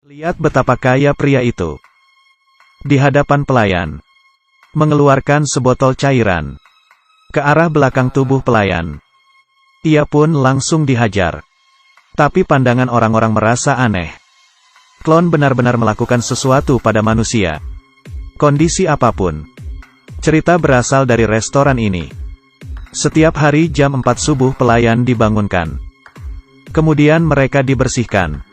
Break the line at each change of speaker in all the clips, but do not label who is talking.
Lihat betapa kaya pria itu. Di hadapan pelayan, mengeluarkan sebotol cairan ke arah belakang tubuh pelayan. Ia pun langsung dihajar. Tapi pandangan orang-orang merasa aneh. Klon benar-benar melakukan sesuatu pada manusia. Kondisi apapun. Cerita berasal dari restoran ini. Setiap hari jam 4 subuh pelayan dibangunkan. Kemudian mereka dibersihkan.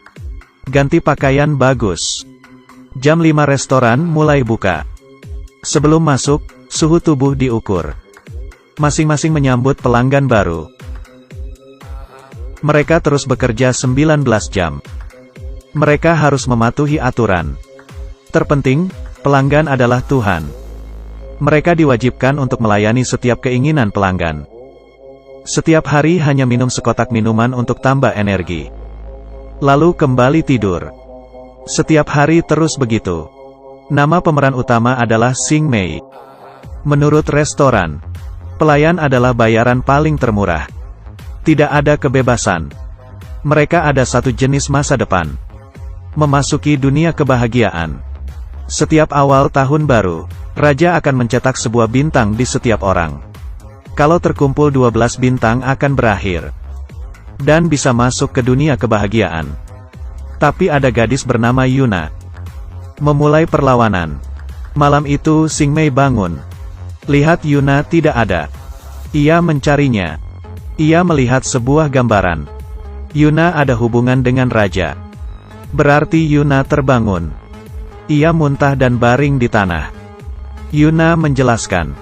Ganti pakaian bagus. Jam 5 restoran mulai buka. Sebelum masuk, suhu tubuh diukur. Masing-masing menyambut pelanggan baru. Mereka terus bekerja 19 jam. Mereka harus mematuhi aturan. Terpenting, pelanggan adalah Tuhan. Mereka diwajibkan untuk melayani setiap keinginan pelanggan. Setiap hari hanya minum sekotak minuman untuk tambah energi. Lalu kembali tidur. Setiap hari terus begitu. Nama pemeran utama adalah Xing Mei. Menurut restoran, pelayan adalah bayaran paling termurah. Tidak ada kebebasan. Mereka ada satu jenis masa depan. Memasuki dunia kebahagiaan. Setiap awal tahun baru, Raja akan mencetak sebuah bintang di setiap orang. Kalau terkumpul 12 bintang akan berakhir. Dan bisa masuk ke dunia kebahagiaan. Tapi ada gadis bernama Yuna. Memulai perlawanan. Malam itu Xing Mei bangun. Lihat Yuna tidak ada. Ia mencarinya. Ia melihat sebuah gambaran. Yuna ada hubungan dengan Raja. Berarti Yuna terbangun. Ia muntah dan baring di tanah. Yuna menjelaskan.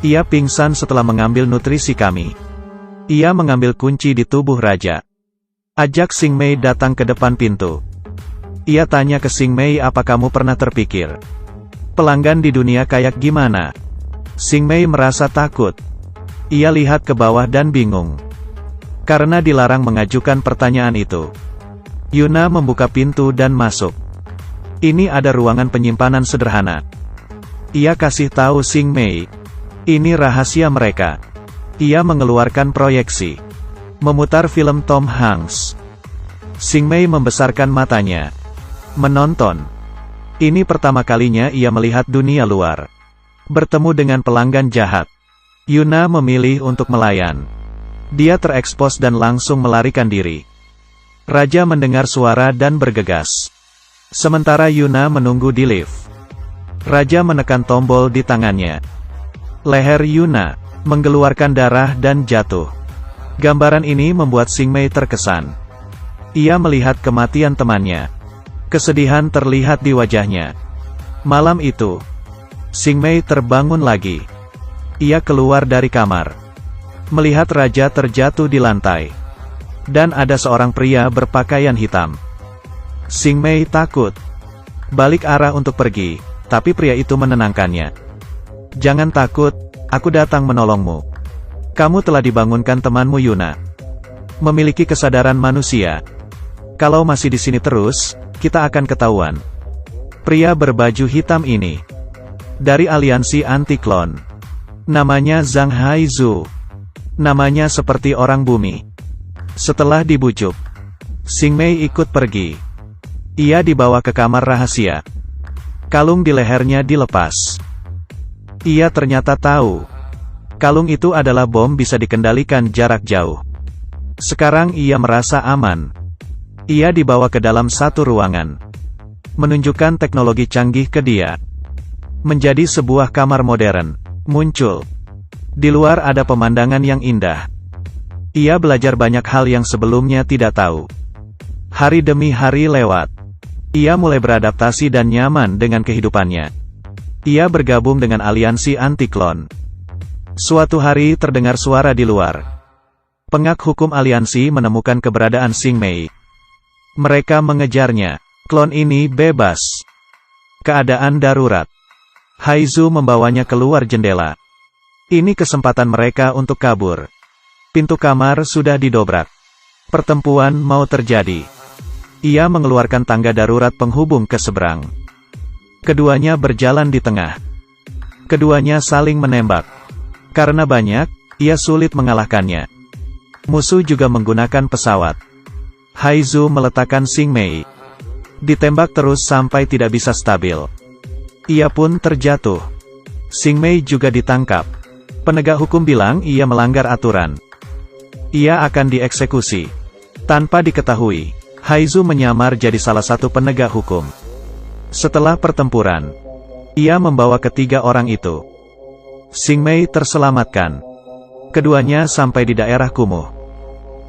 Ia pingsan setelah mengambil nutrisi kami. Ia mengambil kunci di tubuh Raja. Ajak Xing Mei datang ke depan pintu. Ia tanya ke Xing Mei, apa kamu pernah terpikir? Pelanggan di dunia kayak gimana? Xing Mei merasa takut. Ia lihat ke bawah dan bingung. Karena dilarang mengajukan pertanyaan itu. Yuna membuka pintu dan masuk. Ini ada ruangan penyimpanan sederhana. Ia kasih tahu Xing Mei. Ini rahasia mereka. Ia mengeluarkan proyeksi. Memutar film Tom Hanks. Xing Mei membesarkan matanya. Menonton. Ini pertama kalinya ia melihat dunia luar. Bertemu dengan pelanggan jahat. Yuna memilih untuk melayan. Dia terekspos dan langsung melarikan diri. Raja mendengar suara dan bergegas. Sementara Yuna menunggu di lift. Raja menekan tombol di tangannya. Leher Yuna mengeluarkan darah dan jatuh. Gambaran ini membuat Xing Mei terkesan. Ia melihat kematian temannya. Kesedihan terlihat di wajahnya. Malam itu, Xing Mei terbangun lagi. Ia keluar dari kamar. Melihat Raja terjatuh di lantai. Dan ada seorang pria berpakaian hitam. Xing Mei takut. Balik arah untuk pergi, tapi pria itu menenangkannya. Jangan takut, aku datang menolongmu. Kamu telah dibangunkan temanmu Yuna. Memiliki kesadaran manusia. Kalau masih di sini terus, kita akan ketahuan. Pria berbaju hitam ini. Dari aliansi anti-klon. Namanya Zhang Haizu. Namanya seperti orang bumi. Setelah dibujuk, Xing Mei ikut pergi. Ia dibawa ke kamar rahasia. Kalung di lehernya dilepas. Ia ternyata tahu. Kalung itu adalah bom bisa dikendalikan jarak jauh. Sekarang ia merasa aman. Ia dibawa ke dalam satu ruangan. Menunjukkan teknologi canggih ke dia. Menjadi sebuah kamar modern. Muncul. Di luar ada pemandangan yang indah. Ia belajar banyak hal yang sebelumnya tidak tahu. Hari demi hari lewat. Ia mulai beradaptasi dan nyaman dengan kehidupannya. Ia bergabung dengan aliansi anti-klon. Suatu hari terdengar suara di luar. Pengak hukum aliansi menemukan keberadaan Xing Mei. Mereka mengejarnya. Klon ini bebas. Keadaan darurat. Haizu membawanya keluar jendela. Ini kesempatan mereka untuk kabur. Pintu kamar sudah didobrak. Pertempuran mau terjadi. Ia mengeluarkan tangga darurat penghubung ke seberang. Keduanya berjalan di tengah. Keduanya saling menembak. Karena banyak, ia sulit mengalahkannya. Musuh juga menggunakan pesawat. Haizu meletakkan Xing Mei. Ditembak terus sampai tidak bisa stabil. Ia pun terjatuh. Xing Mei juga ditangkap. Penegak hukum bilang ia melanggar aturan. Ia akan dieksekusi. Tanpa diketahui, Haizu menyamar jadi salah satu penegak hukum. Setelah pertempuran, ia membawa ketiga orang itu. Xing Mei terselamatkan. Keduanya sampai di daerah kumuh.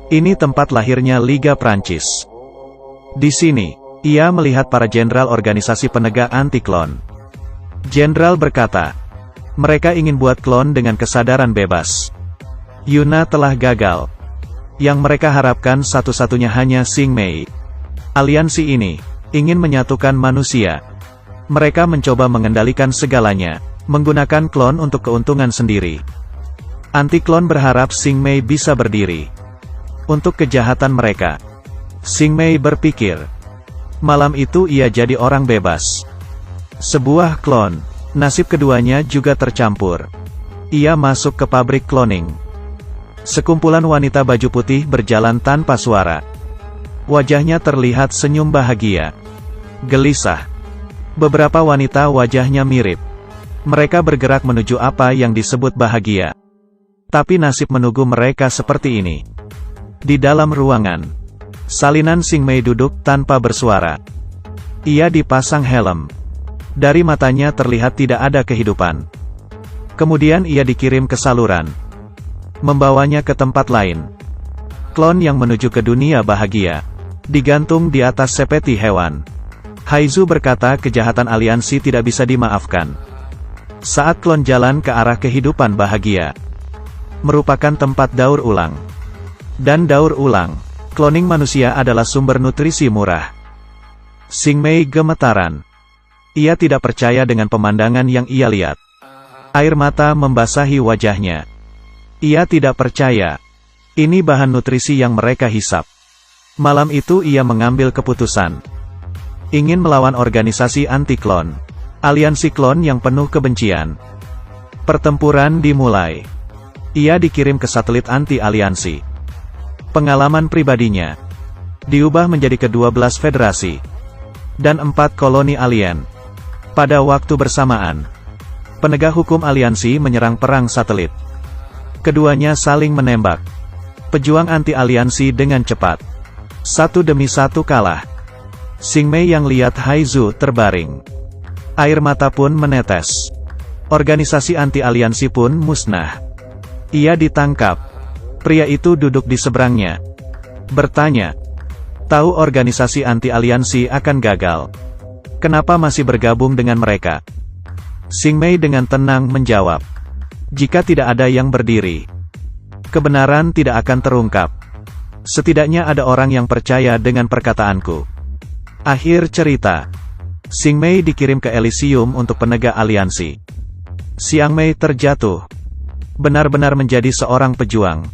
Ini tempat lahirnya Liga Prancis. Di sini, ia melihat para jenderal organisasi penegak anti-klon. Jenderal berkata, mereka ingin buat klon dengan kesadaran bebas. Yuna telah gagal. Yang mereka harapkan satu-satunya hanya Xing Mei. Aliansi ini ingin menyatukan manusia. Mereka mencoba mengendalikan segalanya, menggunakan klon untuk keuntungan sendiri. Anti-klon berharap Xing Mei bisa berdiri. Untuk kejahatan mereka, Xing Mei berpikir, malam itu ia jadi orang bebas. Sebuah klon, nasib keduanya juga tercampur. Ia masuk ke pabrik cloning. Sekumpulan wanita baju putih berjalan tanpa suara. Wajahnya terlihat senyum bahagia. Gelisah. Beberapa wanita wajahnya mirip. Mereka bergerak menuju apa yang disebut bahagia. Tapi nasib menunggu mereka seperti ini. Di dalam ruangan, salinan Xing Mei duduk tanpa bersuara. Ia dipasang helm. Dari matanya terlihat tidak ada kehidupan. Kemudian ia dikirim ke saluran, membawanya ke tempat lain. Klon yang menuju ke dunia bahagia, digantung di atas sepeti hewan. Haizu berkata kejahatan aliansi tidak bisa dimaafkan. Saat klon jalan ke arah kehidupan bahagia, merupakan tempat daur ulang. Dan daur ulang, cloning manusia adalah sumber nutrisi murah. Xing Mei gemetaran. Ia tidak percaya dengan pemandangan yang ia lihat. Air mata membasahi wajahnya. Ia tidak percaya. Ini bahan nutrisi yang mereka hisap. Malam itu ia mengambil keputusan. Ingin melawan organisasi anti-klon. Aliansi klon yang penuh kebencian. Pertempuran dimulai. Ia dikirim ke satelit anti-aliansi. Pengalaman pribadinya diubah menjadi ke-12 federasi. Dan 4 koloni alien. Pada waktu bersamaan, penegak hukum aliansi menyerang perang satelit. Keduanya saling menembak. Pejuang anti-aliansi dengan cepat. Satu demi satu kalah. Xing Mei yang lihat Haizu terbaring. Air mata pun menetes. Organisasi anti-aliansi pun musnah. Ia ditangkap. Pria itu duduk di seberangnya. Bertanya. Tahu organisasi anti-aliansi akan gagal. Kenapa masih bergabung dengan mereka? Xing Mei dengan tenang menjawab. Jika tidak ada yang berdiri, kebenaran tidak akan terungkap. Setidaknya ada orang yang percaya dengan perkataanku. Akhir cerita. Xing Mei dikirim ke Elysium untuk penegak aliansi. Xiang Mei terjatuh. Benar-benar menjadi seorang pejuang.